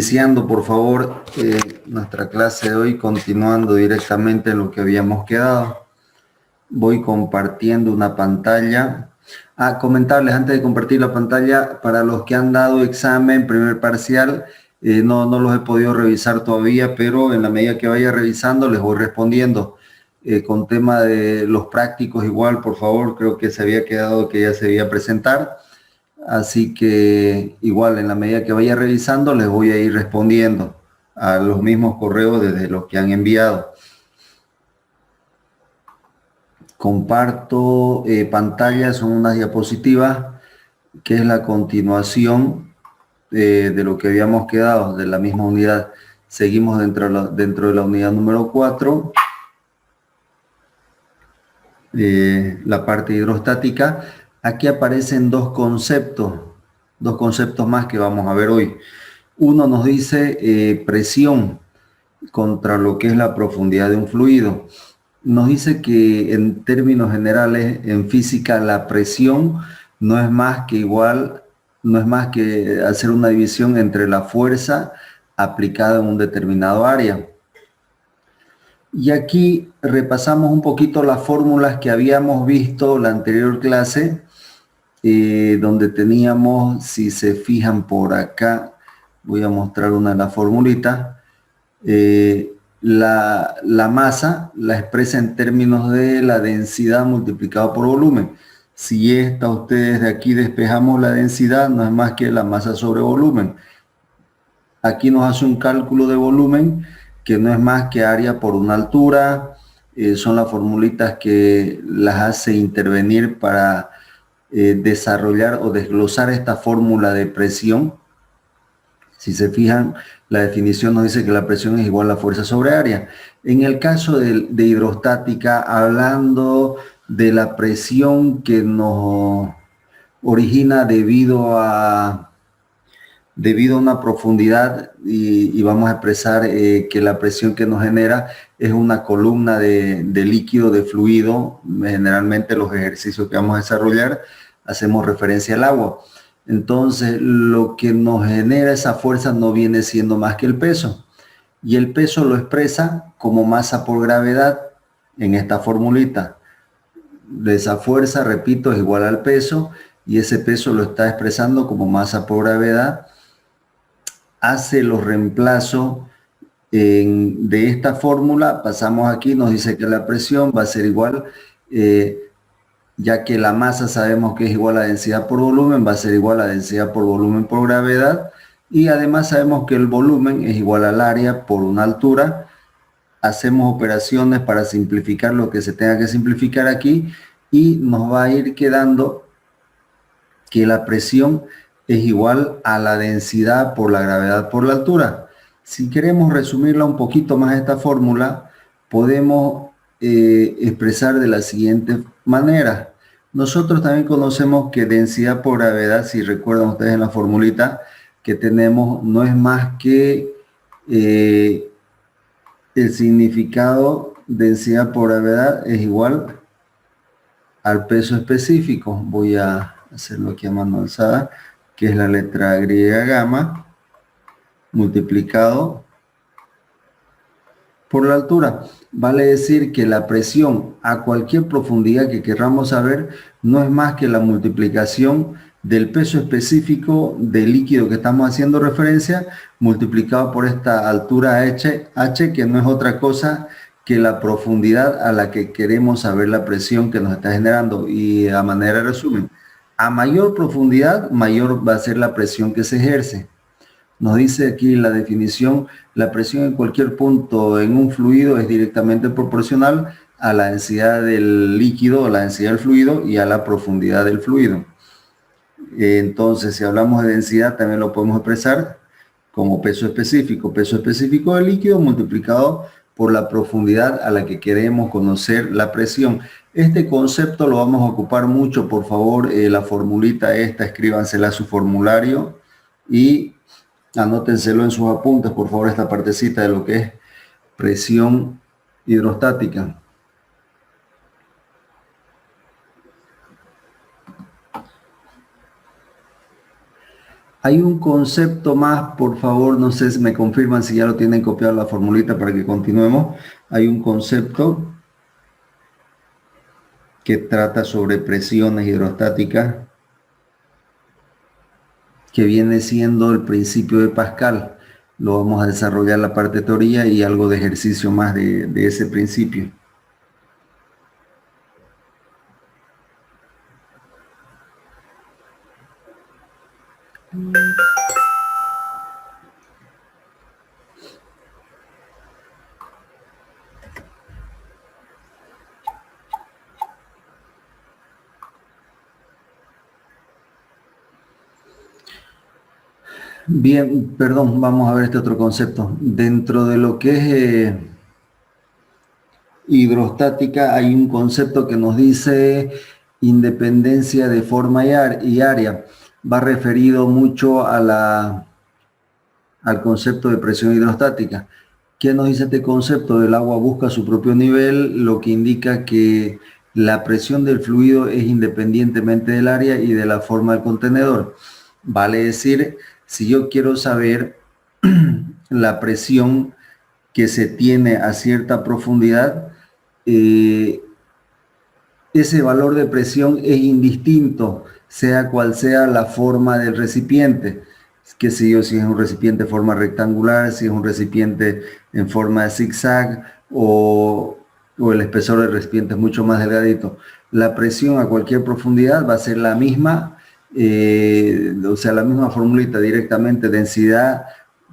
iniciando, por favor, nuestra clase de hoy, continuando directamente en lo que habíamos quedado. Voy compartiendo una pantalla. Comentarles antes de compartir la pantalla, para los que han dado examen, primer parcial, no los he podido revisar todavía, pero en la medida que vaya revisando les voy respondiendo. Con tema de los prácticos igual, por favor, creo que se había quedado que ya se debía presentar. Así que igual en la medida que vaya revisando les voy a ir respondiendo a los mismos correos desde los que han enviado. Comparto pantalla, son unas diapositivas que es la continuación de lo que habíamos quedado de la misma unidad. Seguimos dentro de la unidad número 4, la parte hidrostática. Aquí aparecen dos conceptos más que vamos a ver hoy. Uno nos dice presión contra lo que es la profundidad de un fluido. Nos dice que en términos generales, en física, la presión no es más que hacer una división entre la fuerza aplicada en un determinado área. Y aquí repasamos un poquito las fórmulas que habíamos visto la anterior clase, donde teníamos, si se fijan por acá, voy a mostrar una de las formulitas. La masa la expresa en términos de la densidad multiplicado por volumen. Si ustedes de aquí despejamos la densidad, no es más que la masa sobre volumen. Aquí nos hace un cálculo de volumen que no es más que área por una altura. Son las formulitas que las hace intervenir para desarrollar o desglosar esta fórmula de presión. Si se fijan, la definición nos dice que la presión es igual a la fuerza sobre área. En el caso de hidrostática, hablando de la presión que nos origina debido a una profundidad, y vamos a expresar que la presión que nos genera es una columna de líquido, de fluido. Generalmente los ejercicios que vamos a desarrollar hacemos referencia al agua. Entonces, lo que nos genera esa fuerza no viene siendo más que el peso. Y el peso lo expresa como masa por gravedad en esta formulita. De esa fuerza, repito, es igual al peso, y ese peso lo está expresando como masa por gravedad. Hace los reemplazos de esta fórmula, pasamos aquí, nos dice que la presión va a ser igual, ya que la masa sabemos que es igual a densidad por volumen, va a ser igual a densidad por volumen por gravedad, y además sabemos que el volumen es igual al área por una altura. Hacemos operaciones para simplificar lo que se tenga que simplificar aquí, y nos va a ir quedando que la presión es igual a la densidad por la gravedad por la altura. Si queremos resumirla un poquito más esta fórmula, podemos expresar de la siguiente manera. Nosotros también conocemos que densidad por gravedad, si recuerdan ustedes en la formulita que tenemos, no es más que el significado densidad por gravedad es igual al peso específico. Voy a hacerlo aquí a mano alzada, que es la letra griega gamma, multiplicado por la altura. Vale decir que la presión a cualquier profundidad que queramos saber no es más que la multiplicación del peso específico del líquido que estamos haciendo referencia, multiplicado por esta altura h, que no es otra cosa que la profundidad a la que queremos saber la presión que nos está generando. Y a manera de resumen, a mayor profundidad, mayor va a ser la presión que se ejerce. Nos dice aquí la definición: la presión en cualquier punto en un fluido es directamente proporcional a la densidad del líquido, a la densidad del fluido y a la profundidad del fluido. Entonces, si hablamos de densidad, también lo podemos expresar como peso específico del líquido multiplicado por la profundidad a la que queremos conocer la presión. Este concepto lo vamos a ocupar mucho, por favor, la formulita esta, escríbansela a su formulario y anótenselo en sus apuntes, por favor, esta partecita de lo que es presión hidrostática. Hay un concepto más, por favor, no sé si me confirman si ya lo tienen copiado la formulita para que continuemos. Hay un concepto que trata sobre presiones hidrostáticas, que viene siendo el principio de Pascal. Lo vamos a desarrollar la parte de teoría y algo de ejercicio más de ese principio. Bien, perdón, vamos a ver este otro concepto. Dentro de lo que es hidrostática hay un concepto que nos dice independencia de forma y área. Va referido mucho a al concepto de presión hidrostática. ¿Qué nos dice este concepto? El agua busca su propio nivel, lo que indica que la presión del fluido es independientemente del área y de la forma del contenedor. Vale decir, si yo quiero saber la presión que se tiene a cierta profundidad, ese valor de presión es indistinto, sea cual sea la forma del recipiente. Qué sé yo, si es un recipiente de forma rectangular, si es un recipiente en forma de zigzag o el espesor del recipiente es mucho más delgadito. La presión a cualquier profundidad va a ser la misma, o sea, la misma formulita directamente, densidad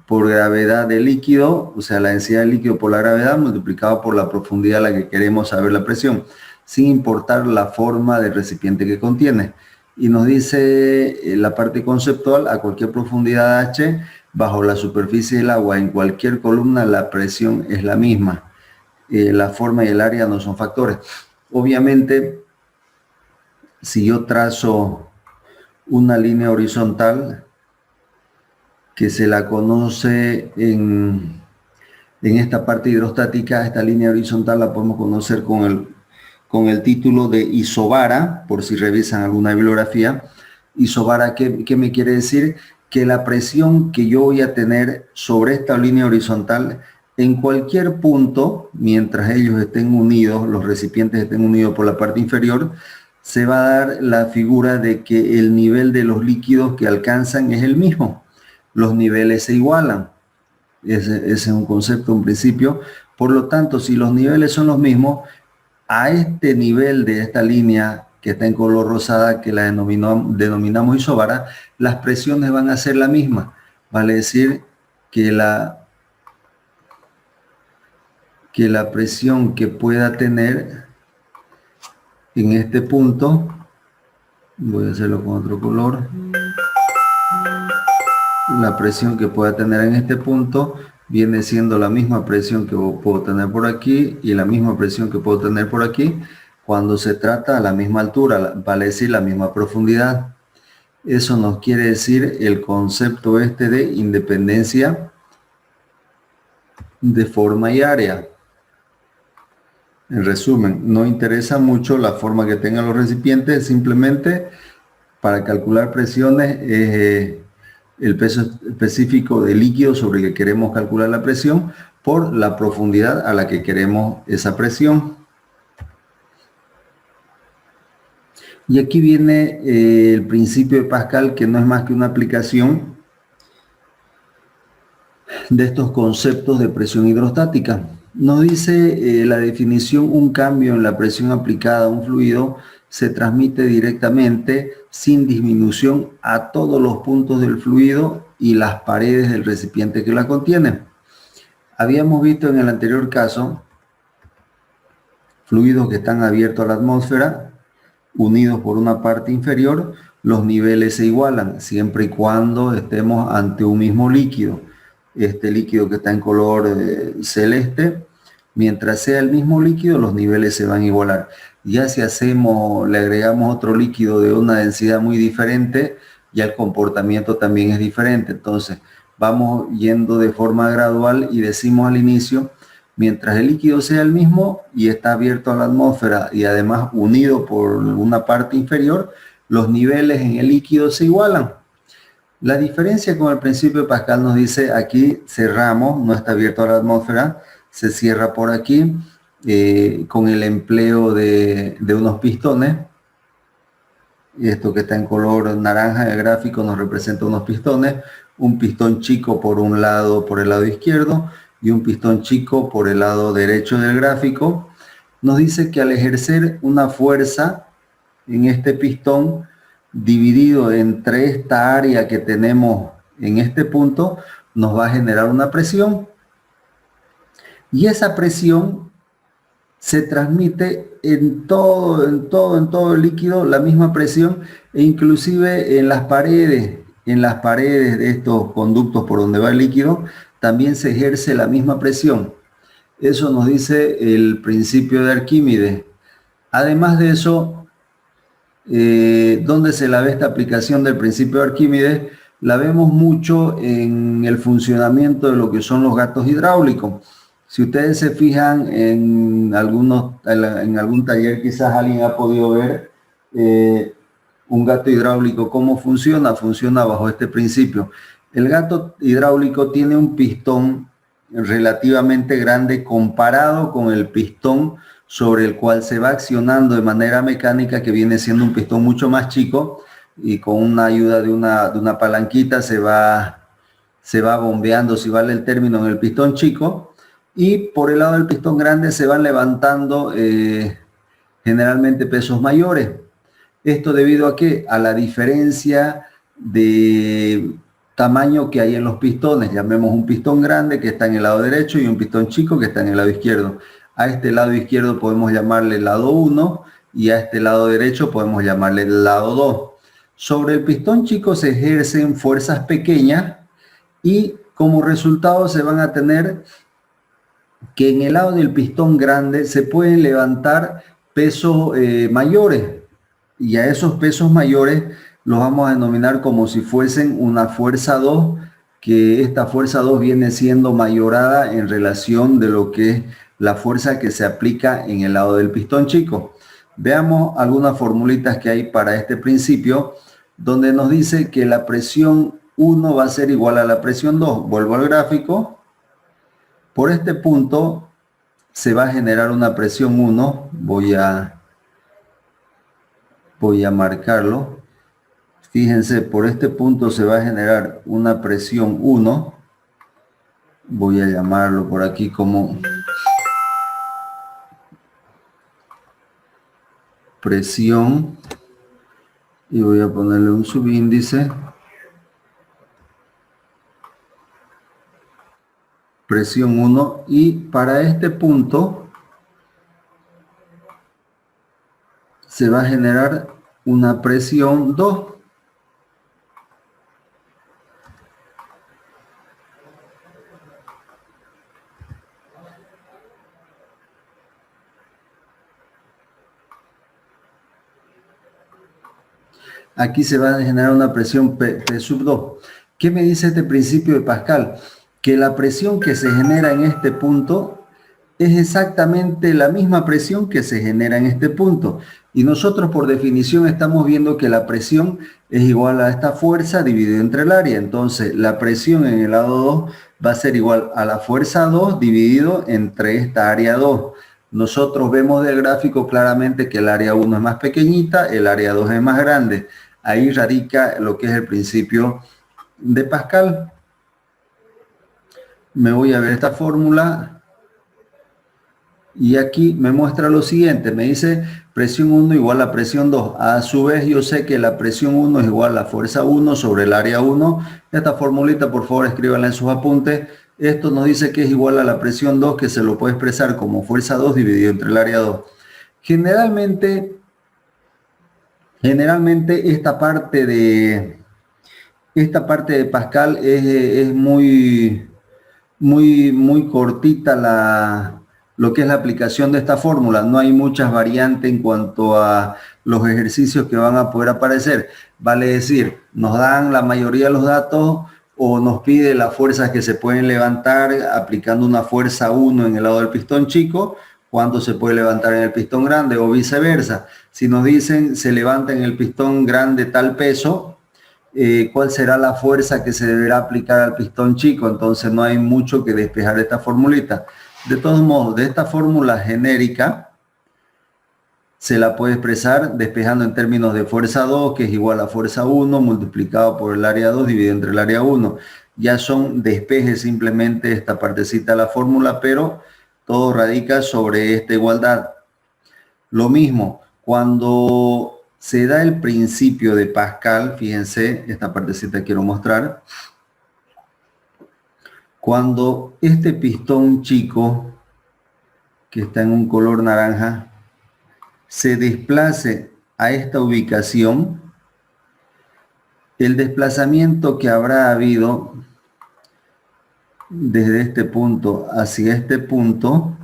por gravedad de líquido, o sea, la densidad del líquido por la gravedad multiplicado por la profundidad a la que queremos saber la presión, sin importar la forma del recipiente que contiene. Y nos dice la parte conceptual, a cualquier profundidad H, bajo la superficie del agua, en cualquier columna, la presión es la misma. La forma y el área no son factores. Obviamente, si yo trazo una línea horizontal, que se la conoce en esta parte hidrostática, esta línea horizontal la podemos conocer con el título de isobara, por si revisan alguna bibliografía. Isobara, ¿qué me quiere decir? Que la presión que yo voy a tener sobre esta línea horizontal en cualquier punto, mientras ellos estén unidos, los recipientes estén unidos por la parte inferior, se va a dar la figura de que el nivel de los líquidos que alcanzan es el mismo. Los niveles se igualan. Ese es un concepto, un principio. Por lo tanto, si los niveles son los mismos, a este nivel de esta línea que está en color rosada, que la denominamos isobara, las presiones van a ser la misma. Vale decir que la presión que pueda tener en este punto, voy a hacerlo con otro color, la presión que pueda tener en este punto viene siendo la misma presión que puedo tener por aquí y la misma presión que puedo tener por aquí cuando se trata a la misma altura, vale decir la misma profundidad. Eso nos quiere decir el concepto este de independencia de forma y área. En resumen, no interesa mucho la forma que tengan los recipientes, simplemente para calcular presiones el peso específico del líquido sobre el que queremos calcular la presión por la profundidad a la que queremos esa presión. Y aquí viene el principio de Pascal, que no es más que una aplicación de estos conceptos de presión hidrostática. Nos dice la definición: un cambio en la presión aplicada a un fluido se transmite directamente sin disminución a todos los puntos del fluido y las paredes del recipiente que la contienen. Habíamos visto en el anterior caso fluidos que están abiertos a la atmósfera, unidos por una parte inferior, los niveles se igualan siempre y cuando estemos ante un mismo líquido. Este líquido que está en color celeste, mientras sea el mismo líquido, los niveles se van a igualar. Ya si le agregamos otro líquido de una densidad muy diferente, ya el comportamiento también es diferente. Entonces, vamos yendo de forma gradual y decimos al inicio, mientras el líquido sea el mismo y está abierto a la atmósfera y además unido por una parte inferior, los niveles en el líquido se igualan. La diferencia con el principio de Pascal nos dice aquí cerramos, no está abierto a la atmósfera, se cierra por aquí con el empleo de unos pistones. Y esto que está en color naranja, el gráfico nos representa unos pistones, un pistón chico por un lado, por el lado izquierdo, y un pistón chico por el lado derecho del gráfico. Nos dice que al ejercer una fuerza en este pistón, dividido entre esta área que tenemos en este punto, nos va a generar una presión. Y esa presión se transmite en todo el líquido, la misma presión, e inclusive en las paredes de estos conductos por donde va el líquido, también se ejerce la misma presión. Eso nos dice el principio de Arquímedes. Además de eso, ¿dónde se la ve esta aplicación del principio de Arquímedes? La vemos mucho en el funcionamiento de lo que son los gatos hidráulicos. Si ustedes se fijan en algún taller, quizás alguien ha podido ver un gato hidráulico, cómo funciona. Funciona bajo este principio. El gato hidráulico tiene un pistón relativamente grande comparado con el pistón sobre el cual se va accionando de manera mecánica, que viene siendo un pistón mucho más chico, y con una ayuda de una palanquita se va bombeando, si vale el término, en el pistón chico, y por el lado del pistón grande se van levantando generalmente pesos mayores. Esto debido a ¿qué? A la diferencia de tamaño que hay en los pistones. Llamemos un pistón grande que está en el lado derecho y un pistón chico que está en el lado izquierdo. A este lado izquierdo podemos llamarle lado 1 y a este lado derecho podemos llamarle lado 2. Sobre el pistón chico se ejercen fuerzas pequeñas y como resultado se van a tener que en el lado del pistón grande se pueden levantar pesos mayores, y a esos pesos mayores los vamos a denominar como si fuesen una fuerza 2, que esta fuerza 2 viene siendo mayorada en relación de lo que es la fuerza que se aplica en el lado del pistón chico. Veamos algunas formulitas que hay para este principio, donde nos dice que la presión 1 va a ser igual a la presión 2. Vuelvo al gráfico. Por este punto se va a generar una presión 1. Voy a marcarlo. Fíjense, por este punto se va a generar una presión 1. Voy a llamarlo por aquí como presión y voy a ponerle un subíndice. Presión 1, y para este punto se va a generar una presión 2. Aquí se va a generar una presión P sub 2. ¿Qué me dice este principio de Pascal? Que la presión que se genera en este punto es exactamente la misma presión que se genera en este punto. Y nosotros por definición estamos viendo que la presión es igual a esta fuerza dividido entre el área. Entonces la presión en el lado 2 va a ser igual a la fuerza 2 dividido entre esta área 2. Nosotros vemos del gráfico claramente que el área 1 es más pequeñita, el área 2 es más grande. Ahí radica lo que es el principio de Pascal. Me voy a ver esta fórmula y aquí me muestra lo siguiente. Me dice presión 1 igual a presión 2. A su vez yo sé que la presión 1 es igual a la fuerza 1 sobre el área 1. Esta formulita por favor escríbanla en sus apuntes. Esto nos dice que es igual a la presión 2, que se lo puede expresar como fuerza 2 dividido entre el área 2. Generalmente esta parte de Pascal es muy cortita lo que es la aplicación de esta fórmula. No hay muchas variantes en cuanto a los ejercicios que van a poder aparecer. Vale decir, nos dan la mayoría de los datos o nos pide las fuerzas que se pueden levantar aplicando una fuerza 1 en el lado del pistón chico, cuánto se puede levantar en el pistón grande o viceversa. Si nos dicen se levanta en el pistón grande tal peso, cuál será la fuerza que se deberá aplicar al pistón chico. Entonces no hay mucho que despejar esta formulita. De todos modos, de esta fórmula genérica se la puede expresar despejando en términos de fuerza 2, que es igual a fuerza 1 multiplicado por el área 2 dividido entre el área 1. Ya son despejes simplemente esta partecita de la fórmula, pero todo radica sobre esta igualdad. Lo mismo, cuando se da el principio de Pascal, fíjense, esta partecita quiero mostrar. Cuando este pistón chico, que está en un color naranja, se desplace a esta ubicación, el desplazamiento que habrá habido desde este punto hacia este punto,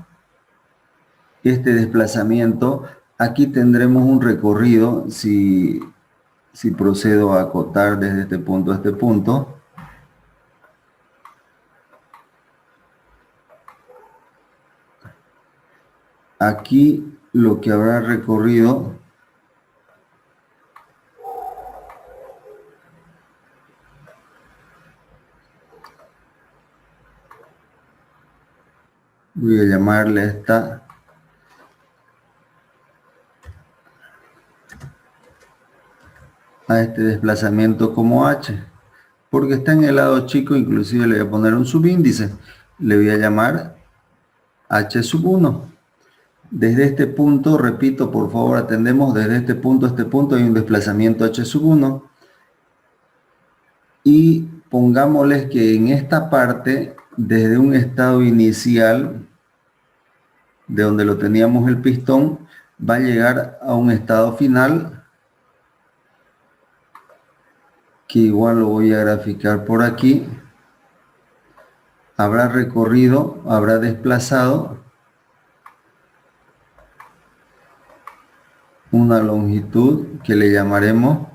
este desplazamiento, aquí tendremos un recorrido, si procedo a acotar desde este punto a este punto, aquí lo que habrá recorrido voy a llamarle a este desplazamiento como h, porque está en el lado chico. Inclusive le voy a poner un subíndice, le voy a llamar h sub 1. Desde este punto, repito, por favor atendemos, desde este punto a este punto hay un desplazamiento h sub 1, y pongámosles que en esta parte, desde un estado inicial de donde lo teníamos el pistón, va a llegar a un estado final, que igual lo voy a graficar por aquí. Habrá recorrido, habrá desplazado una longitud que le llamaremos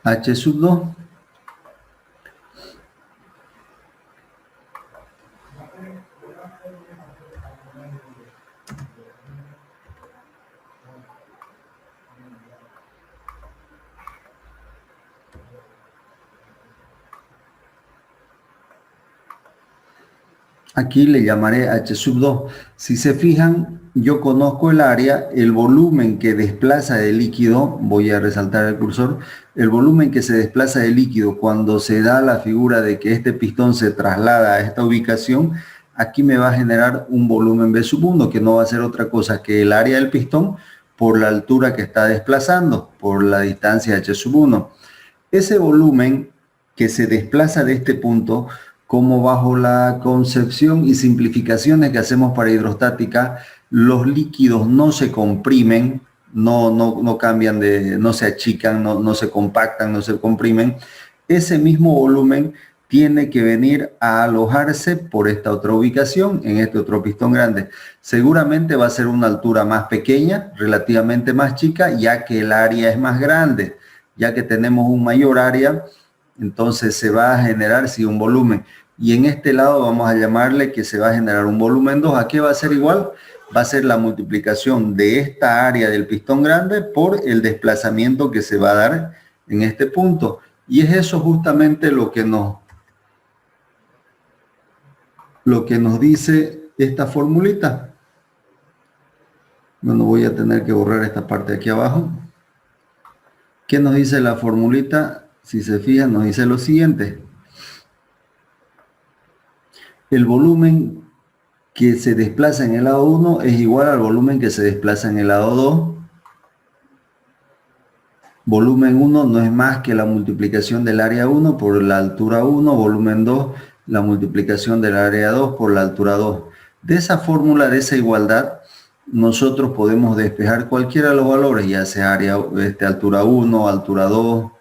h sub 2. Aquí le llamaré h sub 2. Si se fijan, yo conozco el área, el volumen que desplaza el líquido, voy a resaltar el cursor, el volumen que se desplaza del líquido cuando se da la figura de que este pistón se traslada a esta ubicación, aquí me va a generar un volumen V sub 1, que no va a ser otra cosa que el área del pistón por la altura que está desplazando, por la distancia h sub 1. Ese volumen que se desplaza de este punto, como bajo la concepción y simplificaciones que hacemos para hidrostática, los líquidos no se comprimen, no cambian no se achican, no se compactan, no se comprimen. Ese mismo volumen tiene que venir a alojarse por esta otra ubicación, en este otro pistón grande. Seguramente va a ser una altura más pequeña, relativamente más chica, ya que el área es más grande. Ya que tenemos un mayor área, entonces se va a generar un volumen. Y en este lado vamos a llamarle que se va a generar un volumen 2. ¿A qué va a ser igual? Va a ser la multiplicación de esta área del pistón grande por el desplazamiento que se va a dar en este punto. Y es eso justamente lo que nos dice esta formulita. Bueno, voy a tener que borrar esta parte de aquí abajo. ¿Qué nos dice la formulita? Si se fijan, nos dice lo siguiente. El volumen que se desplaza en el lado 1 es igual al volumen que se desplaza en el lado 2. Volumen 1 no es más que la multiplicación del área 1 por la altura 1. Volumen 2, la multiplicación del área 2 por la altura 2. De esa fórmula, de esa igualdad, nosotros podemos despejar cualquiera de los valores, ya sea altura 1, altura 2.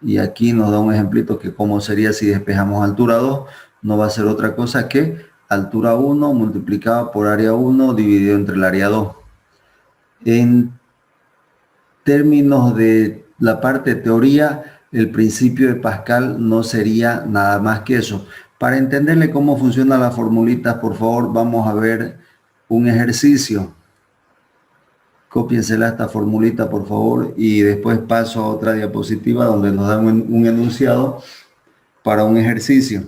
Y aquí nos da un ejemplito que cómo sería si despejamos altura 2. No va a ser otra cosa que altura 1 multiplicado por área 1 dividido entre el área 2. En términos de la parte de teoría, el principio de Pascal no sería nada más que eso. Para entenderle cómo funcionan las formulitas, por favor, vamos a ver un ejercicio. Cópiensela esta formulita, por favor, y después paso a otra diapositiva donde nos dan un enunciado para un ejercicio.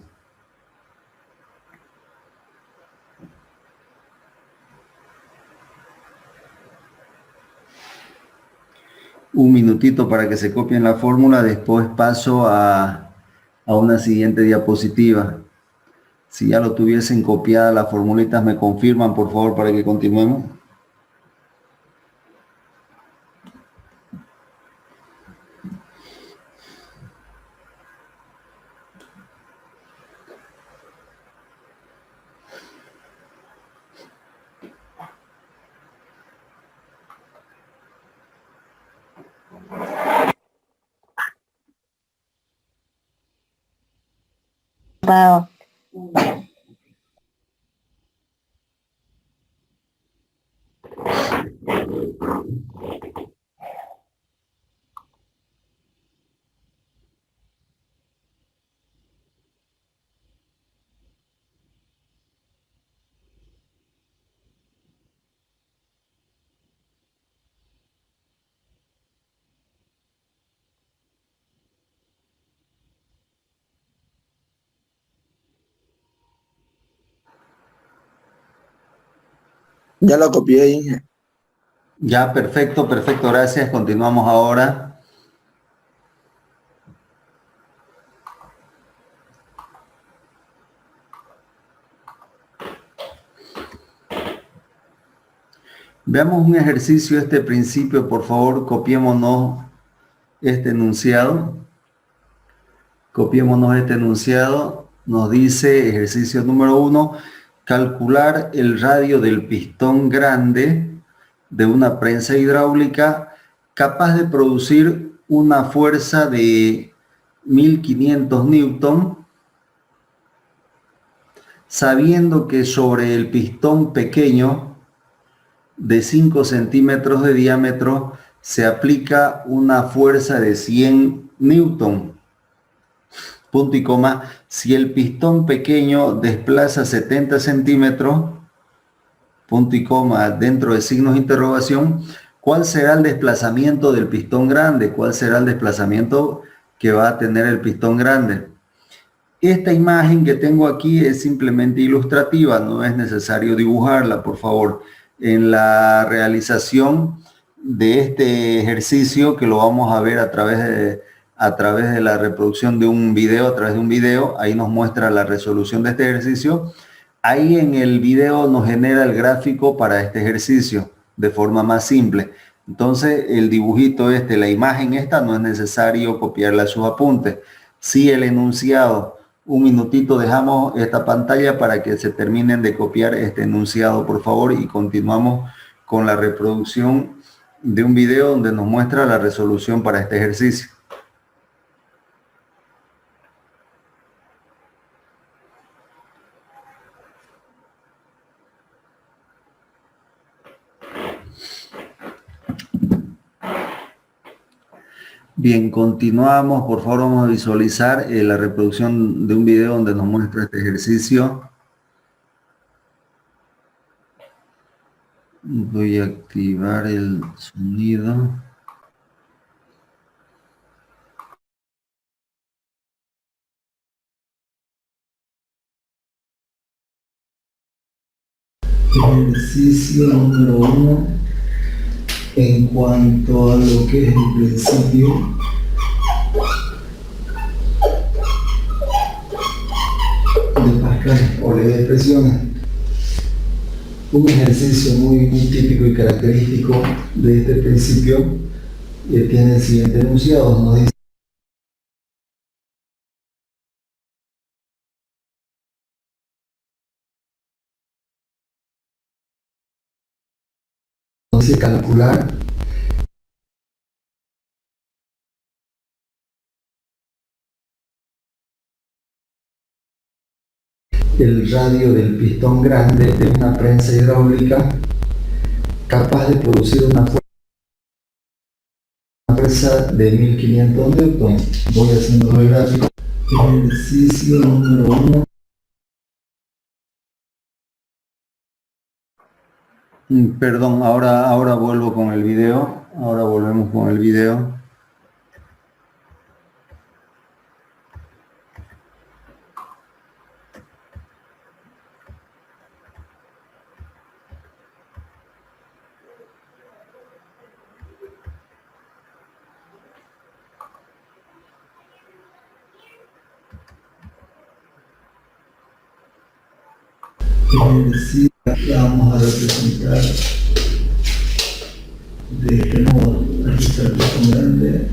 Un minutito para que se copien la fórmula, después paso a una siguiente diapositiva. Si ya lo tuviesen copiada las formulitas, me confirman, por favor, para que continuemos. Wow. Ya lo copié. Ya, perfecto, perfecto, gracias. Continuamos ahora. Veamos un ejercicio, este principio, por favor, copiémonos este enunciado. Copiémonos este enunciado. Nos dice, ejercicio número 1, calcular el radio del pistón grande de una prensa hidráulica capaz de producir una fuerza de 1500 newton, sabiendo que sobre el pistón pequeño de 5 centímetros de diámetro se aplica una fuerza de 100 newton. Punto y coma, si el pistón pequeño desplaza 70 centímetros, punto y coma, dentro de signos de interrogación, ¿cuál será el desplazamiento del pistón grande? ¿Cuál será el desplazamiento que va a tener el pistón grande? Esta imagen que tengo aquí es simplemente ilustrativa, no es necesario dibujarla, por favor. En la realización de este ejercicio, que lo vamos a ver a través de la reproducción de un video, a través de un video, ahí nos muestra la resolución de este ejercicio. Ahí en el video nos genera el gráfico para este ejercicio de forma más simple. Entonces el dibujito este, la imagen esta, no es necesario copiarla a sus apuntes. Sí, el enunciado. Un minutito dejamos esta pantalla para que se terminen de copiar este enunciado, por favor, y continuamos con la reproducción de un video donde nos muestra la resolución para este ejercicio. Bien, continuamos. Por favor, vamos a visualizar la reproducción de un video donde nos muestra este ejercicio. Voy a activar el sonido. Ejercicio número 1. En cuanto a lo que es el principio de Pascal o ley de expresiones, un ejercicio muy típico y característico de este principio tiene el siguiente enunciado. Nos dice calcular el radio del pistón grande de una prensa hidráulica capaz de producir una fuerza de 1500 newton. Voy haciendo el gráfico. Ejercicio número 1. Perdón, ahora vuelvo con el video. Ahora volvemos con el video. Sí, la vamos a representar de este modo. Aquí está el botón grande,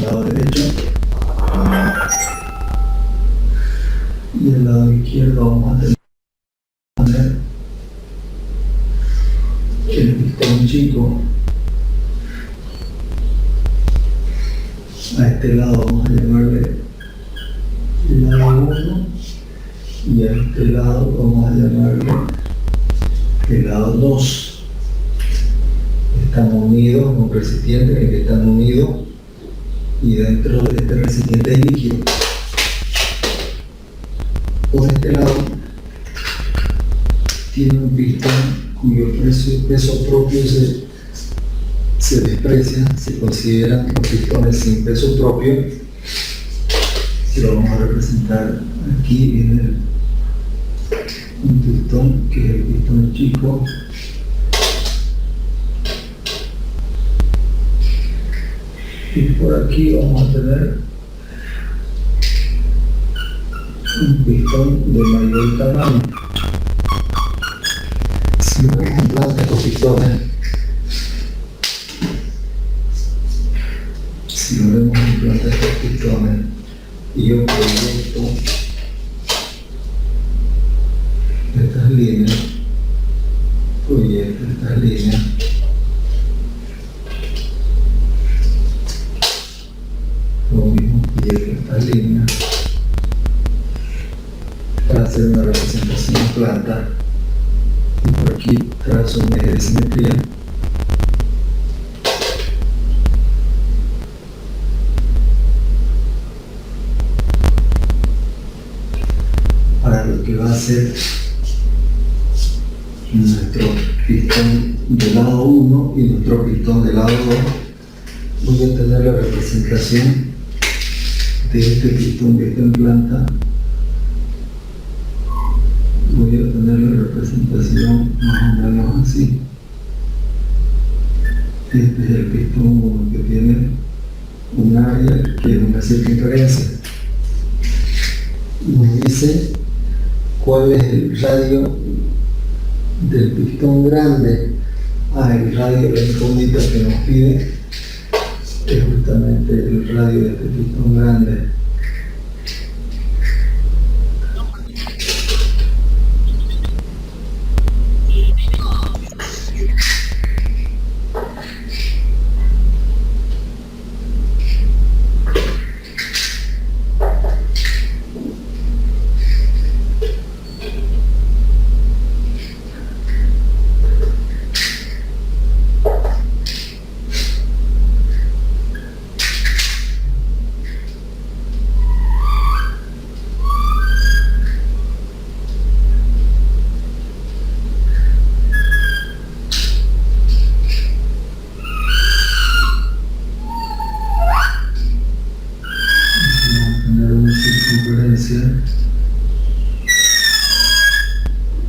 lado derecho, y el lado izquierdo vamos a tener el pistón chico. A este lado vamos a llamarle el lado 1 y a este lado vamos a llamarle el lado 2. Están unidos, un recipiente en el que están unidos, y dentro de este recipiente hay líquido. Por este lado tiene un pistón cuyo peso propio se desprecia, se consideran los pistones sin peso propio. Si lo vamos a representar aquí, viene un pistón que es el pistón chico, y por aquí vamos a tener un pistón de mayor tamaño. Si vemos en planta estos pistones, y yo proyecto estas líneas, lo mismo proyecto estas líneas para hacer una representación en planta, y por aquí trazo un eje de simetría. Para lo que va a ser nuestro pistón del lado 1 y nuestro pistón del lado 2, voy a tener la representación de este pistón que está en planta. Voy a tener la representación más o menos así. Este es el pistón 1 que tiene un área que es una circunferencia. Nos dice cuál es el radio del pistón grande. El radio, la incógnita que nos pide es justamente el radio de este pistón grande.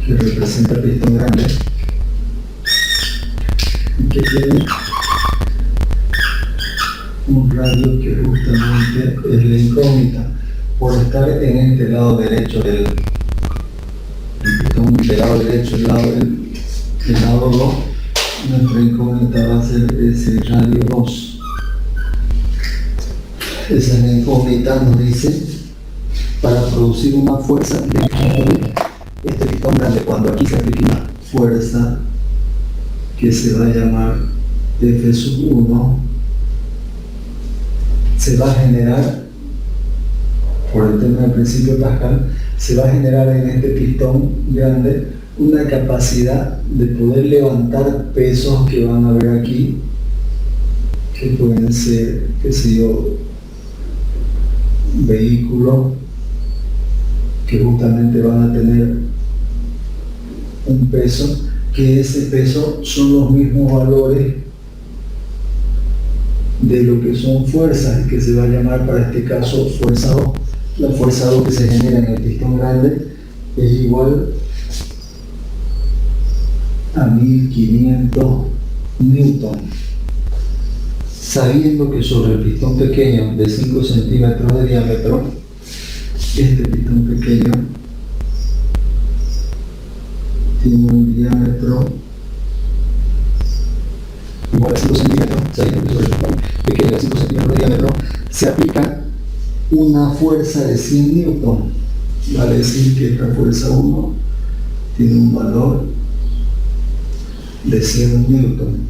Que representa el pistón grande y que tiene un radio que justamente es la incógnita. Por estar en este lado derecho del pistón, del lado derecho, el lado 2, nuestra incógnita va a ser ese radio 2. Esa es la incógnita, nos dice, para producir una fuerza de este pistón grande. Cuando aquí se aplica una fuerza que se va a llamar F1, se va a generar, por el tema del principio de Pascal, se va a generar en este pistón grande una capacidad de poder levantar pesos que van a ver aquí, que pueden ser, qué sé yo, vehículos que justamente van a tener un peso, que ese peso son los mismos valores de lo que son fuerzas, que se va a llamar para este caso fuerza 2. La fuerza 2 que se genera en el pistón grande es igual a 1500 newton. Sabiendo que sobre el pistón pequeño de 5 centímetros de diámetro, este pistón pequeño tiene un diámetro igual a 5 centímetros, sabiendo que sobre el pistón pequeño de 5 centímetros de diámetro se aplica una fuerza de 100 newton. Vale decir que esta fuerza 1 tiene un valor de 100 newton.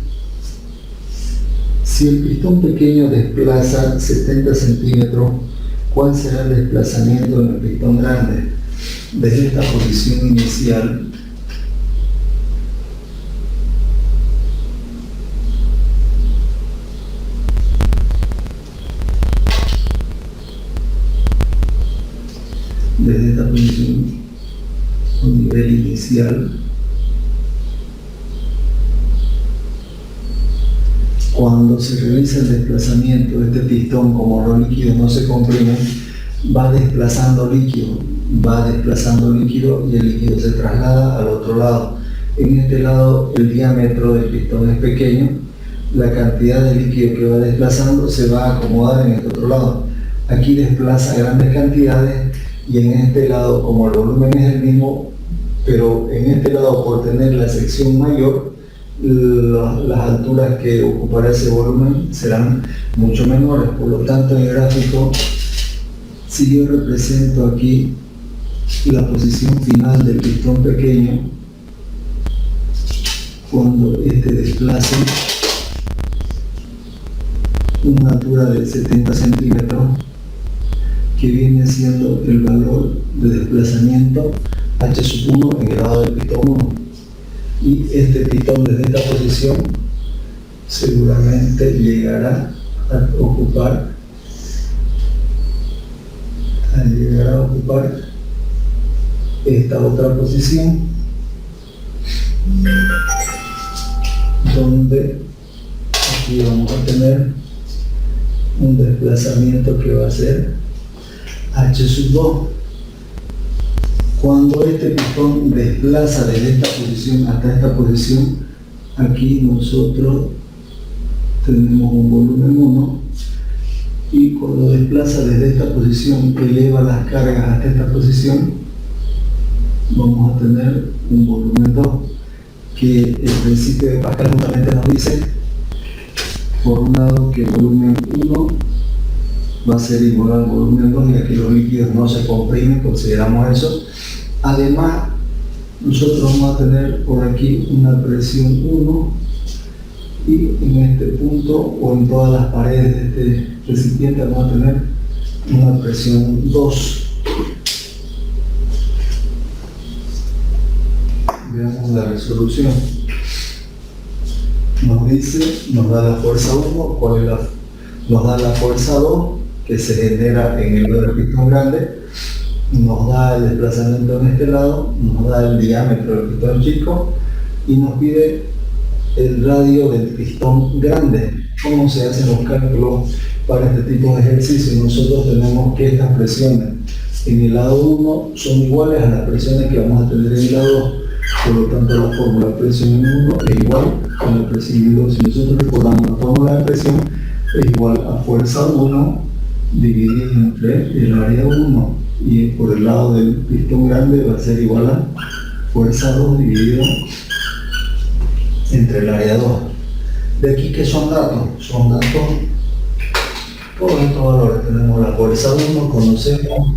Si el pistón pequeño desplaza 70 centímetros, ¿cuál será el desplazamiento en el pistón grande? Desde esta posición inicial, o nivel inicial, cuando se realiza el desplazamiento de este pistón, como los líquidos no se comprimen, va desplazando líquido y el líquido se traslada al otro lado. En este lado el diámetro del pistón es pequeño, la cantidad de líquido que va desplazando se va a acomodar en este otro lado. Aquí desplaza grandes cantidades y en este lado, como el volumen es el mismo, pero en este lado por tener la sección mayor, las alturas que ocupará ese volumen serán mucho menores. Por lo tanto, en el gráfico, si yo represento aquí la posición final del pistón pequeño, cuando este desplace una altura de 70 centímetros, que viene siendo el valor de desplazamiento h1 en el lado del pistón 1. Y este pistón desde esta posición seguramente llegará a ocupar esta otra posición, donde aquí vamos a tener un desplazamiento que va a ser h2. Cuando este pistón desplaza desde esta posición hasta esta posición, aquí nosotros tenemos un volumen 1, y cuando desplaza desde esta posición, eleva las cargas hasta esta posición, vamos a tener un volumen 2, que el principio de Pascal justamente nos dice, por un lado, que el volumen 1 va a ser igual al volumen 2, ya que los líquidos no se comprimen, consideramos eso. Además, nosotros vamos a tener por aquí una presión 1, y en este punto o en todas las paredes de este recipiente vamos a tener una presión 2. Veamos la resolución. Nos da la fuerza 1, nos da la fuerza 2, que se genera en el lado del pistón grande, nos da el desplazamiento en este lado, nos da el diámetro del pistón chico y nos pide el radio del pistón grande. ¿Cómo se hacen los cálculos para este tipo de ejercicio? Nosotros tenemos que estas presiones en el lado 1 son iguales a las presiones que vamos a tener en el lado 2. Por lo tanto, la fórmula de presión en 1 es igual a la presión en 2. Si nosotros recordamos la fórmula de presión, es igual a fuerza 1 dividido entre el área 1, y por el lado del pistón grande va a ser igual a fuerza 2 dividido entre el área 2. De aquí, ¿qué son datos? Son datos todos estos valores. Tenemos la fuerza 1, conocemos,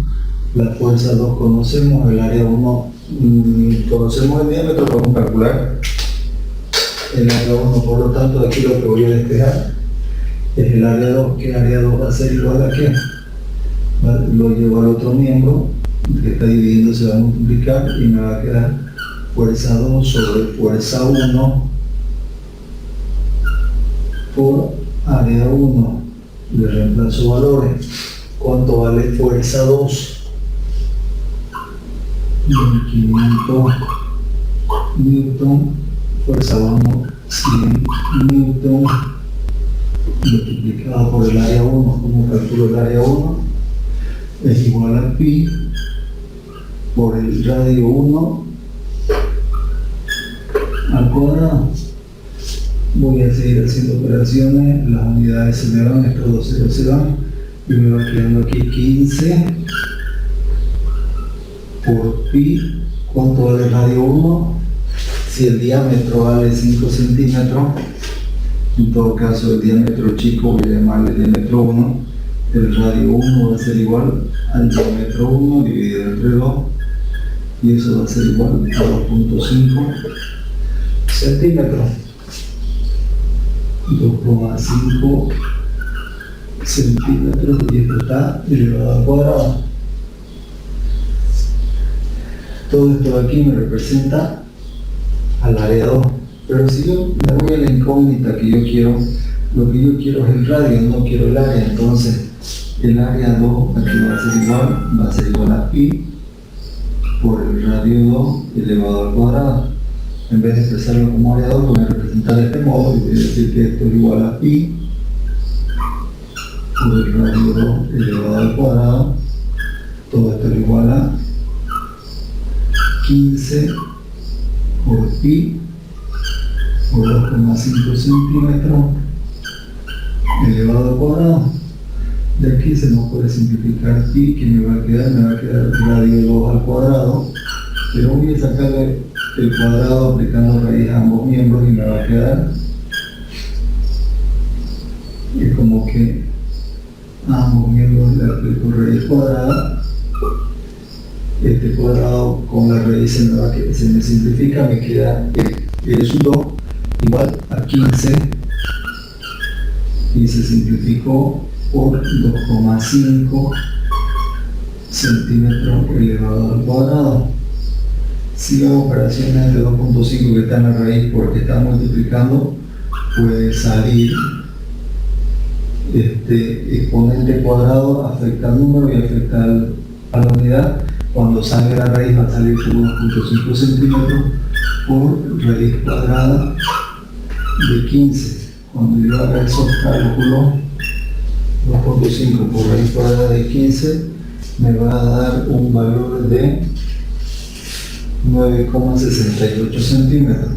la fuerza 2 conocemos, el área 1 conocemos el diámetro, podemos calcular el área 1, por lo tanto aquí lo que voy a despejar es el área 2, que el área 2 va a ser igual a ¿qué? ¿Vale? Lo llevo al otro miembro, que está dividiendo, se va a multiplicar y me va a quedar fuerza 2 sobre fuerza 1 por área 1. Le reemplazo valores. ¿Cuánto vale fuerza 2? 1500 Newton, fuerza vamos 100 Newton multiplicado por el área 1, como calculo el área 1, es igual a pi por el radio 1 al cuadrado. Voy a seguir haciendo operaciones, las unidades se me van, estos dos ceros se van, y me va quedando aquí 15 por pi. ¿Cuánto vale el radio 1? Si el diámetro vale 5 centímetros, en todo caso el diámetro chico voy a llamarle diámetro 1, el radio 1 va a ser igual al diámetro 1 dividido entre 2, y eso va a ser igual a 2.5 centímetros. 2,5 centímetros, y esto está elevado al cuadrado. Todo esto de aquí me representa al área 2, pero si yo me voy a la incógnita que yo quiero, lo que yo quiero es el radio, no quiero el área. Entonces el área 2 aquí va a ser igual a pi por el radio 2 elevado al cuadrado. En vez de expresarlo como área 2, voy a representar de este modo y voy a decir que esto es igual a pi por el radio 2 elevado al cuadrado. Todo esto es igual a 15 por pi por 2,5 centímetros elevado al cuadrado. De aquí se nos puede simplificar pi, que me va a quedar radio 2 al cuadrado, pero voy a sacarle el cuadrado aplicando raíz a ambos miembros y me va a quedar, es como que a ambos miembros le aplico raíz cuadrada. Este cuadrado con la raíz se me simplifica, me queda el sub 2 igual a 15, y se simplificó por 2,5 centímetros elevado al cuadrado. Si hago operaciones de 2.5 que está en la raíz porque está multiplicando, puede salir este exponente cuadrado, afecta al número y afecta a la unidad. Cuando salga la raíz va a salir por 1.5 centímetros por raíz cuadrada de 15. Cuando yo haga esos cálculos, 2.5 por raíz cuadrada de 15 me va a dar un valor de 9,68 centímetros.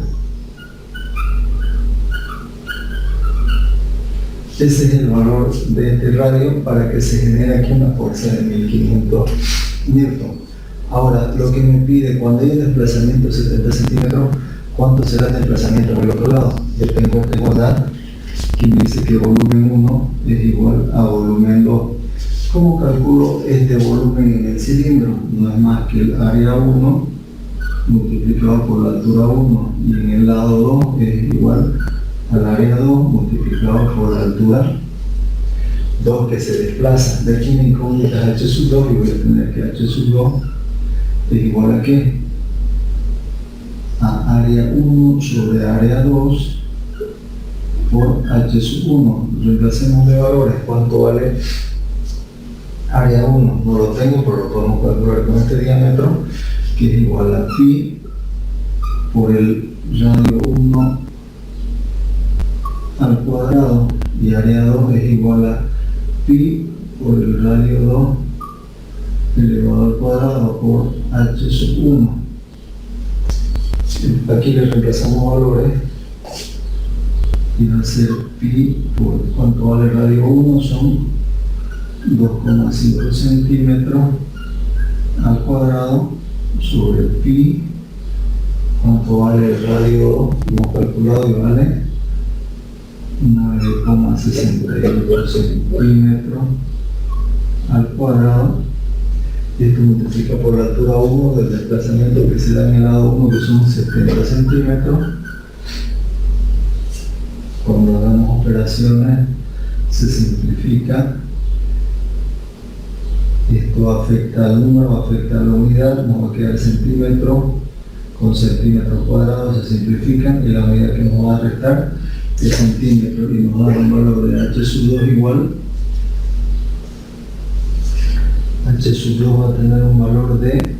Ese es el valor de este radio para que se genere aquí una fuerza de 1500 Newton. Ahora, lo que me pide, cuando hay un desplazamiento de 70 centímetros, ¿cuánto será el desplazamiento del otro lado? Yo tengo esta igualdad que me dice que volumen 1 es igual a volumen 2. ¿Cómo calculo este volumen en el cilindro? No es más que el área 1 multiplicado por la altura 1, y en el lado 2 es igual al área 2 multiplicado por la altura 2 que se desplaza. De aquí mi incógnita es h sub 2 y voy a tener que h sub 2 es igual a ¿qué? A área 1 sobre área 2 por h sub 1. Reemplacemos de valores. ¿Cuánto vale área 1? No lo tengo, pero lo podemos calcular con este diámetro, que es igual a pi por el radio 1 al cuadrado, y área 2 es igual a pi por el radio 2 elevado al cuadrado por h sub 1. Aquí le reemplazamos valores y va a ser pi por cuánto vale el radio 1, son 2,5 centímetros al cuadrado sobre pi, cuánto vale el radio 2, hemos calculado y vale 9,68 centímetros al cuadrado. Esto multiplica por la altura 1 del desplazamiento que se da en el lado 1, que son 70 centímetros. Cuando hagamos operaciones se simplifica. Esto afecta al número, afecta a la unidad, nos va a quedar centímetros con centímetros cuadrados, se simplifican, y la unidad que nos va a restar es centímetro, y nos da un valor de h sub 2 igual. H sub 2 va a tener un valor de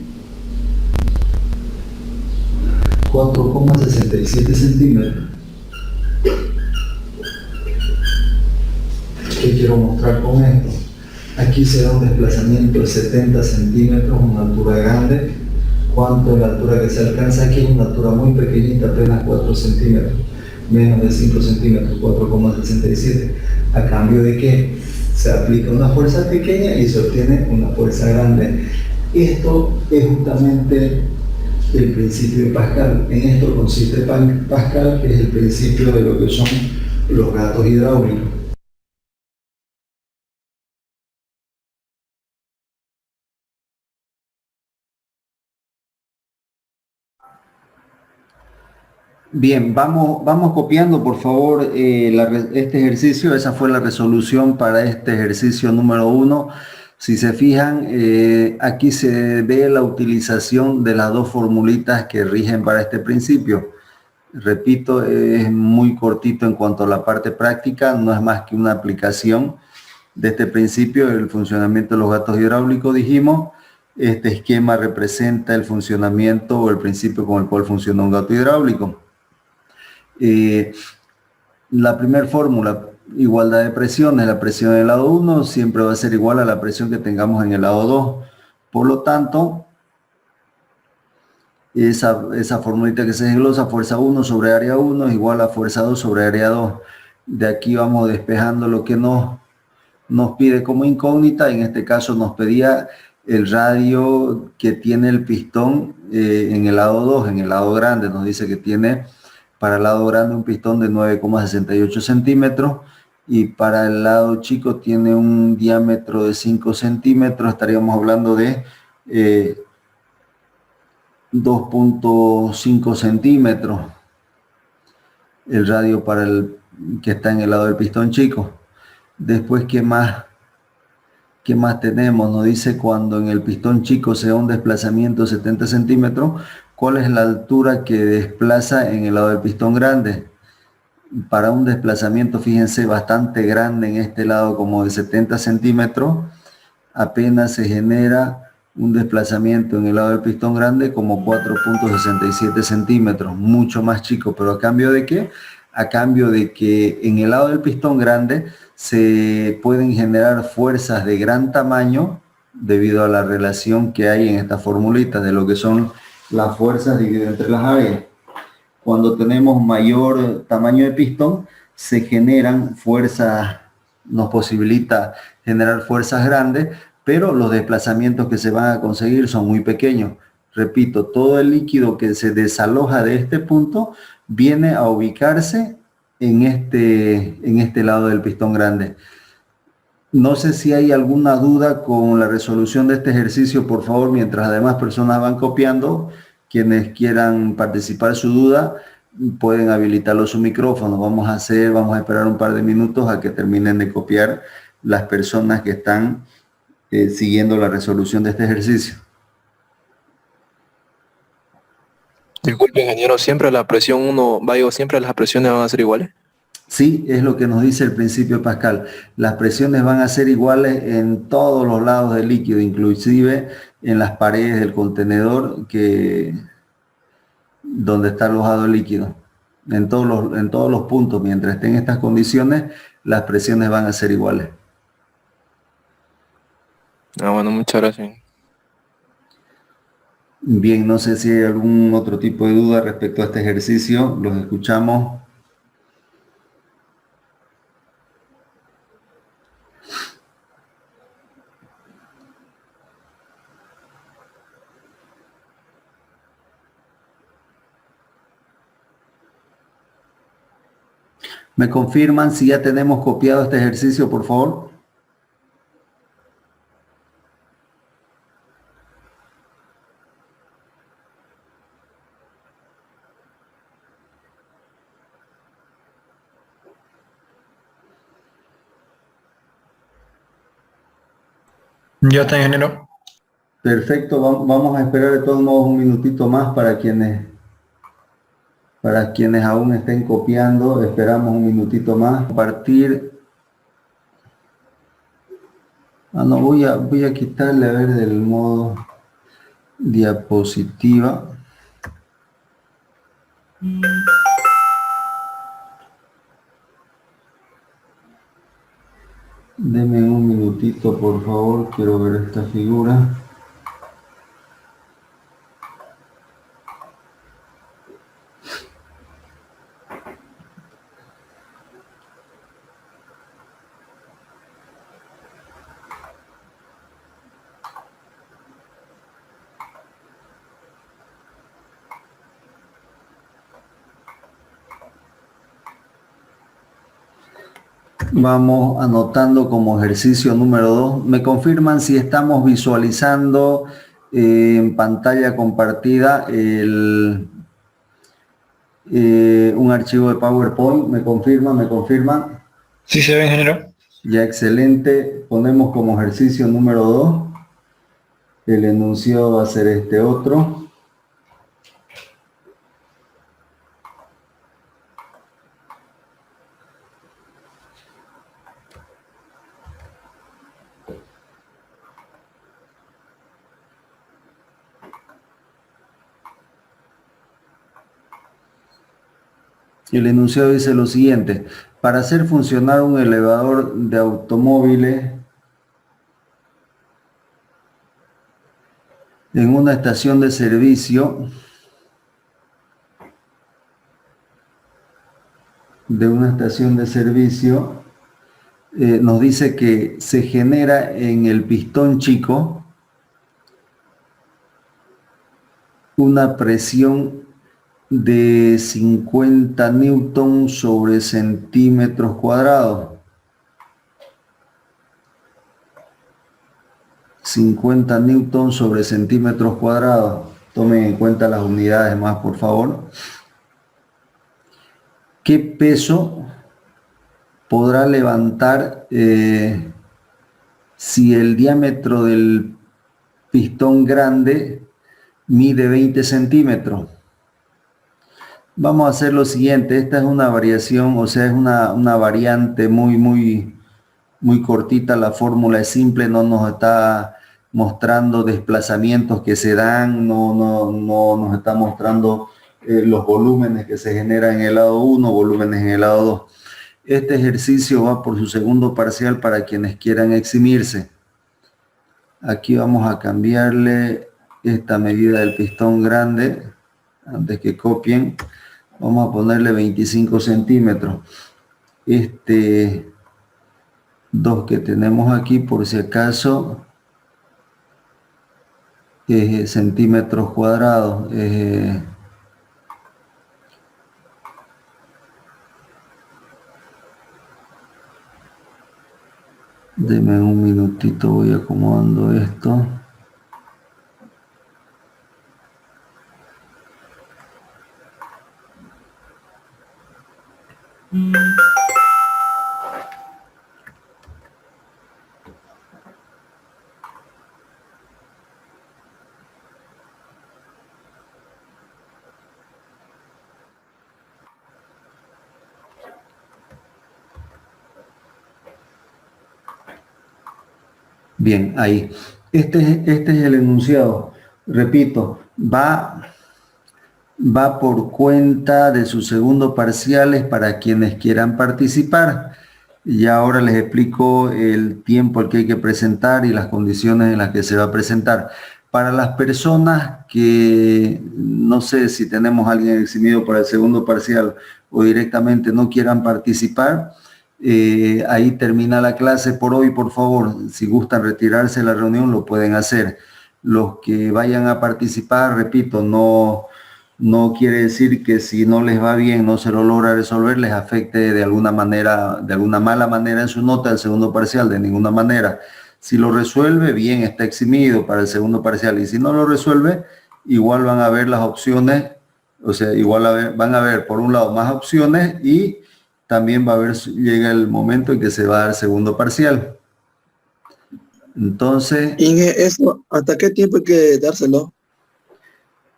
4,67 centímetros. ¿Qué quiero mostrar con esto? Aquí se da un desplazamiento de 70 centímetros, una altura grande. ¿Cuánto es la altura que se alcanza aquí? Una altura muy pequeñita, apenas 4 centímetros, menos de 5 centímetros, 4,67. ¿A cambio de qué? Se aplica una fuerza pequeña y se obtiene una fuerza grande. Esto es justamente el principio de Pascal. En esto consiste Pascal, que es el principio de lo que son los gatos hidráulicos. Bien, vamos copiando por favor este ejercicio. Esa fue la resolución para este ejercicio número 1. Si se fijan, aquí se ve la utilización de las dos formulitas que rigen para este principio. Repito, es muy cortito en cuanto a la parte práctica, no es más que una aplicación de este principio, el funcionamiento de los gatos hidráulicos, dijimos. Este esquema representa el funcionamiento o el principio con el cual funciona un gato hidráulico. La primera fórmula, igualdad de presiones, la presión en el lado 1 siempre va a ser igual a la presión que tengamos en el lado 2. Por lo tanto, esa formulita que se desglosa, fuerza 1 sobre área 1 es igual a fuerza 2 sobre área 2. De aquí vamos despejando lo que nos pide como incógnita. En este caso nos pedía el radio que tiene el pistón en el lado 2, en el lado grande. Nos dice que tiene para el lado grande un pistón de 9,68 centímetros y para el lado chico tiene un diámetro de 5 centímetros. Estaríamos hablando de 2,5 centímetros el radio para el que está en el lado del pistón chico. Después, ¿qué más tenemos? Nos dice cuando en el pistón chico se da un desplazamiento de 70 centímetros, ¿cuál es la altura que desplaza en el lado del pistón grande? Para un desplazamiento, fíjense, bastante grande en este lado, como de 70 centímetros, apenas se genera un desplazamiento en el lado del pistón grande como 4,67 centímetros, mucho más chico. ¿Pero a cambio de qué? A cambio de que en el lado del pistón grande se pueden generar fuerzas de gran tamaño debido a la relación que hay en esta formulita de lo que son las fuerzas divididas entre las áreas. Cuando tenemos mayor tamaño de pistón, se generan fuerzas, nos posibilita generar fuerzas grandes, pero los desplazamientos que se van a conseguir son muy pequeños. Repito, todo el líquido que se desaloja de este punto viene a ubicarse en este lado del pistón grande. No sé si hay alguna duda con la resolución de este ejercicio, por favor, mientras además personas van copiando. Quienes quieran participar su duda, pueden habilitarlo su micrófono. Vamos a esperar un par de minutos a que terminen de copiar las personas que están siguiendo la resolución de este ejercicio. Disculpe, ingeniero, siempre la presión 1, siempre las presiones van a ser iguales. Sí, es lo que nos dice el principio de Pascal. Las presiones van a ser iguales en todos los lados del líquido, inclusive en las paredes del contenedor donde está alojado el líquido. En todos los puntos, mientras estén en estas condiciones, las presiones van a ser iguales. Bueno, muchas gracias. Bien, no sé si hay algún otro tipo de duda respecto a este ejercicio. Los escuchamos. ¿Me confirman si ya tenemos copiado este ejercicio, por favor? Ya está, ingeniero. Perfecto, vamos a esperar de todos modos un minutito más para quienes aún estén copiando. Esperamos un minutito más. No, voy a quitarle a ver del modo diapositiva. Deme un minutito, por favor, quiero ver esta figura. Vamos anotando como ejercicio número 2. ¿Me confirman si estamos visualizando en pantalla compartida un archivo de PowerPoint? ¿Me confirman? Sí se ve, ingeniero. Ya, excelente. Ponemos como ejercicio número 2. El enunciado va a ser este otro. El enunciado dice lo siguiente: para hacer funcionar un elevador de automóviles en una estación de servicio nos dice que se genera en el pistón chico una presión de 50 newton sobre centímetros cuadrados. 50 newton sobre centímetros cuadrados. Tomen en cuenta las unidades más, por favor. ¿Qué peso podrá levantar si el diámetro del pistón grande mide 20 centímetros? Vamos a hacer lo siguiente. Esta es una variación, o sea, es una variante muy cortita. La fórmula es simple, no nos está mostrando desplazamientos que se dan, no nos está mostrando los volúmenes que se generan en el lado 1, volúmenes en el lado 2. Este ejercicio va por su segundo parcial para quienes quieran eximirse. Aquí vamos a cambiarle esta medida del pistón grande, antes que copien. Vamos a ponerle 25 centímetros. Este 2 que tenemos aquí, por si acaso, es centímetros cuadrados. Deme un minutito, voy acomodando esto. Bien, ahí. Este es el enunciado. Repito, va por cuenta de sus segundo parciales para quienes quieran participar. Y ahora les explico el tiempo al que hay que presentar y las condiciones en las que se va a presentar. Para las personas que, no sé si tenemos a alguien eximido para el segundo parcial o directamente no quieran participar, ahí termina la clase por hoy. Por favor, si gustan retirarse de la reunión, lo pueden hacer. Los que vayan a participar, repito, no quiere decir que si no les va bien, no se lo logra resolver, les afecte de alguna manera, de alguna mala manera en su nota del segundo parcial, de ninguna manera. Si lo resuelve, bien, está eximido para el segundo parcial. Y si no lo resuelve, igual van a ver las opciones, o sea, van a ver por un lado más opciones y también va a haber, llega el momento en que se va a dar segundo parcial. Entonces, Inge, ¿eso hasta qué tiempo hay que dárselo?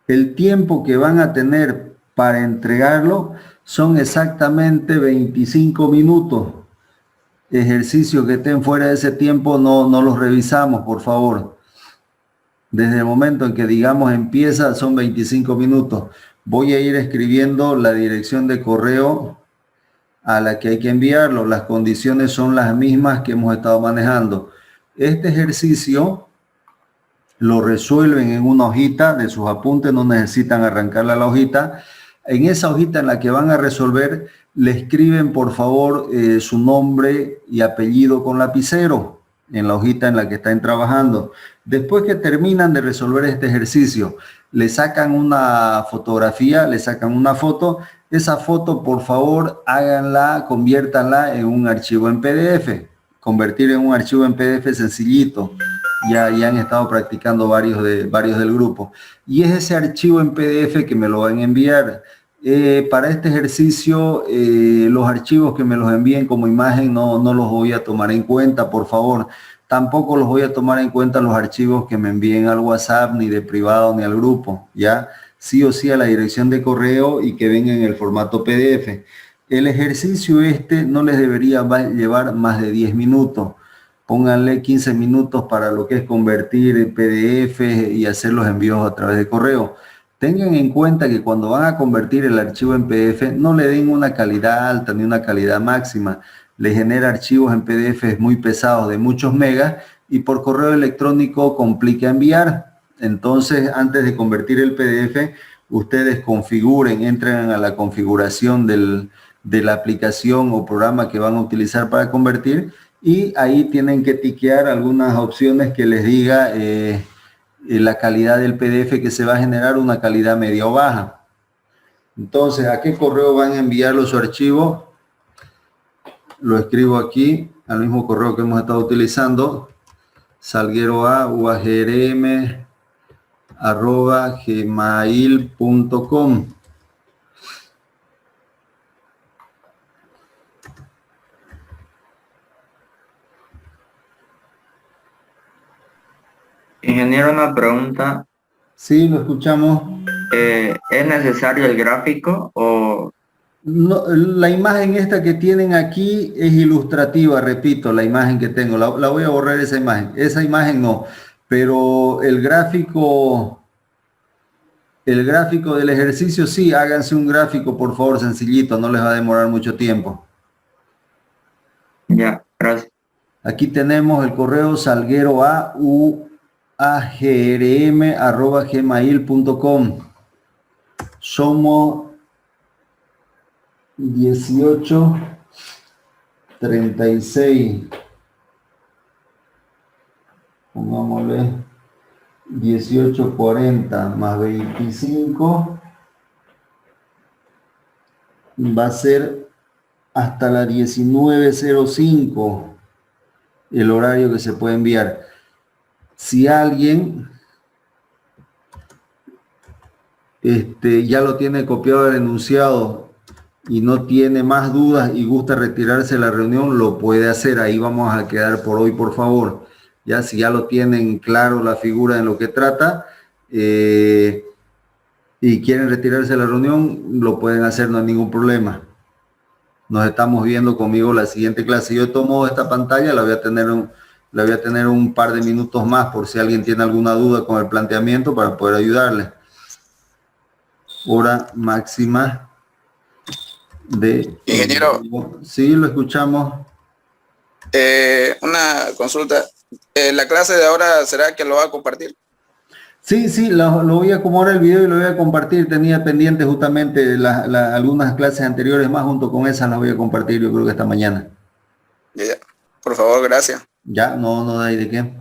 el tiempo que van a tener para entregarlo son exactamente 25 minutos. Ejercicios que estén fuera de ese tiempo no los revisamos, por favor. Desde el momento en que digamos empieza son 25 minutos. voy a ir escribiendo la dirección de correo a la que hay que enviarlo. Las condiciones son las mismas que hemos estado manejando. Este ejercicio lo resuelven en una hojita de sus apuntes, no necesitan arrancarle a la hojita. En esa hojita en la que van a resolver, le escriben por favor su nombre y apellido con lapicero en la hojita en la que están trabajando. Después que terminan de resolver este ejercicio, le sacan una fotografía, le sacan una foto. Esa foto, por favor, háganla, conviértanla en un archivo en PDF. Convertir en un archivo en PDF sencillito. Ya han estado practicando varios del grupo. Y es ese archivo en PDF que me lo van a enviar. Para este ejercicio, los archivos que me los envíen como imagen no los voy a tomar en cuenta, por favor. Tampoco los voy a tomar en cuenta los archivos que me envíen al WhatsApp, ni de privado, ni al grupo, ¿ya? Sí o sí a la dirección de correo y que venga en el formato PDF. El ejercicio no les debería llevar más de 10 minutos. Pónganle 15 minutos para lo que es convertir PDF y hacer los envíos a través de correo. Tengan en cuenta que cuando van a convertir el archivo en PDF, no le den una calidad alta ni una calidad máxima. Le genera archivos en PDF muy pesados de muchos megas y por correo electrónico complica enviar. Entonces, antes de convertir el PDF, ustedes configuren, entren a la configuración de la aplicación o programa que van a utilizar para convertir y ahí tienen que tiquear algunas opciones que les diga la calidad del PDF que se va a generar, una calidad media o baja. Entonces, ¿a qué correo van a enviarlo su archivo? Lo escribo aquí, al mismo correo que hemos estado utilizando, salgueroa@gmail.com. Ingeniero, una pregunta. Sí, lo escuchamos. ¿Es necesario el gráfico o...? No, la imagen esta que tienen aquí es ilustrativa, repito, la imagen que tengo. La voy a borrar esa imagen. Esa imagen no. Pero el gráfico del ejercicio, sí, háganse un gráfico, por favor, sencillito. No les va a demorar mucho tiempo. Ya, gracias. Aquí tenemos el correo salgueroa@gmail.com. Somos 18:36. Pongámosle 18:40 más 25. Va a ser hasta las 19:05 el horario que se puede enviar. Si alguien ya lo tiene copiado el enunciado y no tiene más dudas y gusta retirarse de la reunión, lo puede hacer. Ahí vamos a quedar por hoy, por favor. Ya si ya lo tienen claro la figura en lo que trata y quieren retirarse de la reunión, lo pueden hacer, no hay ningún problema. Nos estamos viendo conmigo la siguiente clase. Yo tomo esta pantalla, la voy a tener un par de minutos más por si alguien tiene alguna duda con el planteamiento para poder ayudarle. Hora máxima de... Ingeniero. Sí, lo escuchamos. Una consulta. ¿La clase de ahora será que lo va a compartir? Sí, lo voy a acomodar el video y lo voy a compartir. Tenía pendiente justamente algunas clases anteriores más, junto con esas las voy a compartir, yo creo que esta mañana. Ya. Por favor, gracias. Ya, no hay de qué.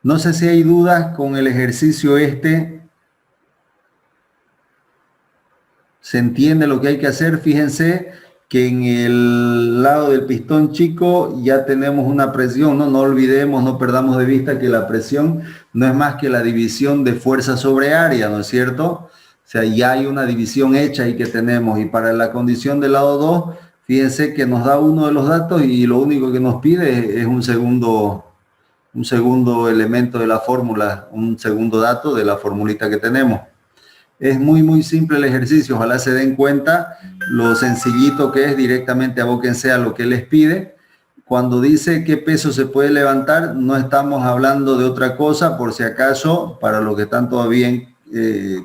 No sé si hay dudas con el ejercicio ¿Se entiende lo que hay que hacer? Fíjense que en el lado del pistón chico ya tenemos una presión, no olvidemos, no perdamos de vista que la presión no es más que la división de fuerza sobre área, ¿no es cierto? O sea, ya hay una división hecha ahí que tenemos, y para la condición del lado 2, fíjense que nos da uno de los datos y lo único que nos pide es un segundo elemento de la fórmula, un segundo dato de la formulita que tenemos. Es muy simple el ejercicio, ojalá se den cuenta lo sencillito que es. Directamente abóquense a lo que les pide. Cuando dice qué peso se puede levantar, no estamos hablando de otra cosa, por si acaso, para los que están todavía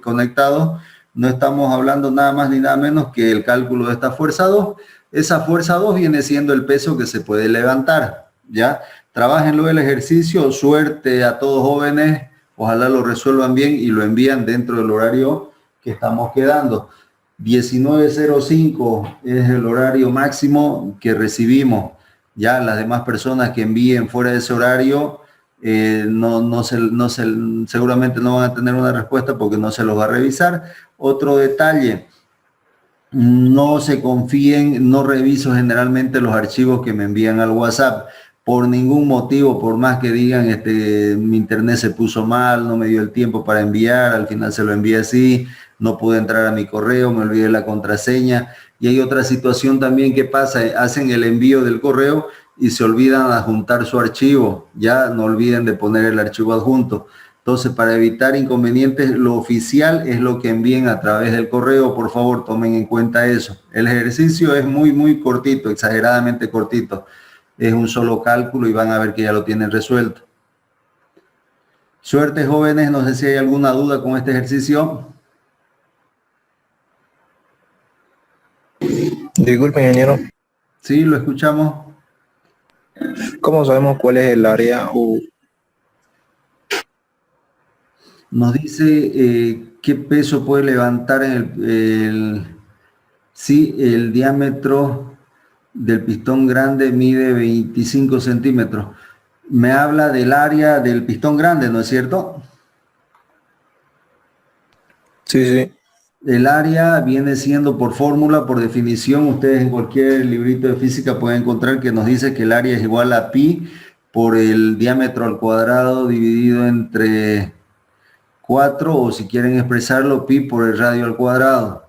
conectados, no estamos hablando nada más ni nada menos que el cálculo de esta fuerza 2. Esa fuerza 2 viene siendo el peso que se puede levantar, ¿ya? Trabájenlo el ejercicio, suerte a todos jóvenes, ojalá lo resuelvan bien y lo envían dentro del horario que estamos quedando. 19:05 es el horario máximo que recibimos. Ya las demás personas que envíen fuera de ese horario seguramente no van a tener una respuesta porque no se los va a revisar. Otro detalle, no se confíen, no reviso generalmente los archivos que me envían al WhatsApp por ningún motivo, por más que digan mi internet se puso mal, no me dio el tiempo para enviar, al final se lo envié así, no pude entrar a mi correo, me olvidé la contraseña. Y hay otra situación también que pasa, hacen el envío del correo y se olvidan adjuntar su archivo, ya no olviden de poner el archivo adjunto. Entonces, para evitar inconvenientes, lo oficial es lo que envíen a través del correo. Por favor, tomen en cuenta eso. El ejercicio es muy cortito, exageradamente cortito. Es un solo cálculo y van a ver que ya lo tienen resuelto. Suerte, jóvenes. No sé si hay alguna duda con este ejercicio. Disculpe, ingeniero. Sí, lo escuchamos. ¿Cómo sabemos cuál es el área U? Nos dice qué peso puede levantar el diámetro del pistón grande mide 25 centímetros. Me habla del área del pistón grande, ¿no es cierto? Sí. El área viene siendo por fórmula, por definición. Ustedes en cualquier librito de física pueden encontrar que nos dice que el área es igual a pi por el diámetro al cuadrado dividido entre 4, o si quieren expresarlo, pi por el radio al cuadrado.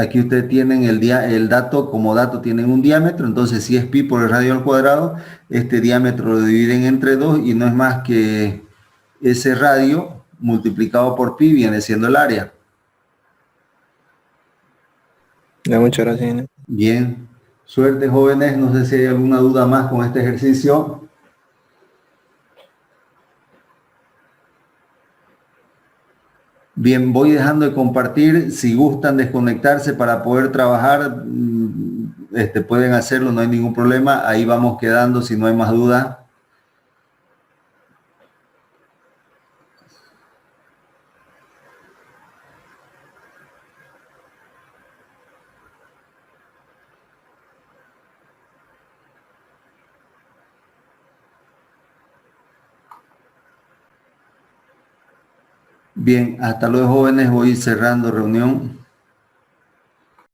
Aquí ustedes tienen el dato, como dato tienen un diámetro, entonces si es pi por el radio al cuadrado, este diámetro lo dividen entre 2 y no es más que ese radio multiplicado por pi viene siendo el área. Ya, muchas gracias, ingeniero. Bien, suerte, jóvenes. No sé si hay alguna duda más con este ejercicio. Bien, voy dejando de compartir. Si gustan desconectarse para poder trabajar, pueden hacerlo, no hay ningún problema. Ahí vamos quedando si no hay más duda. Bien, hasta luego, jóvenes. Voy cerrando reunión.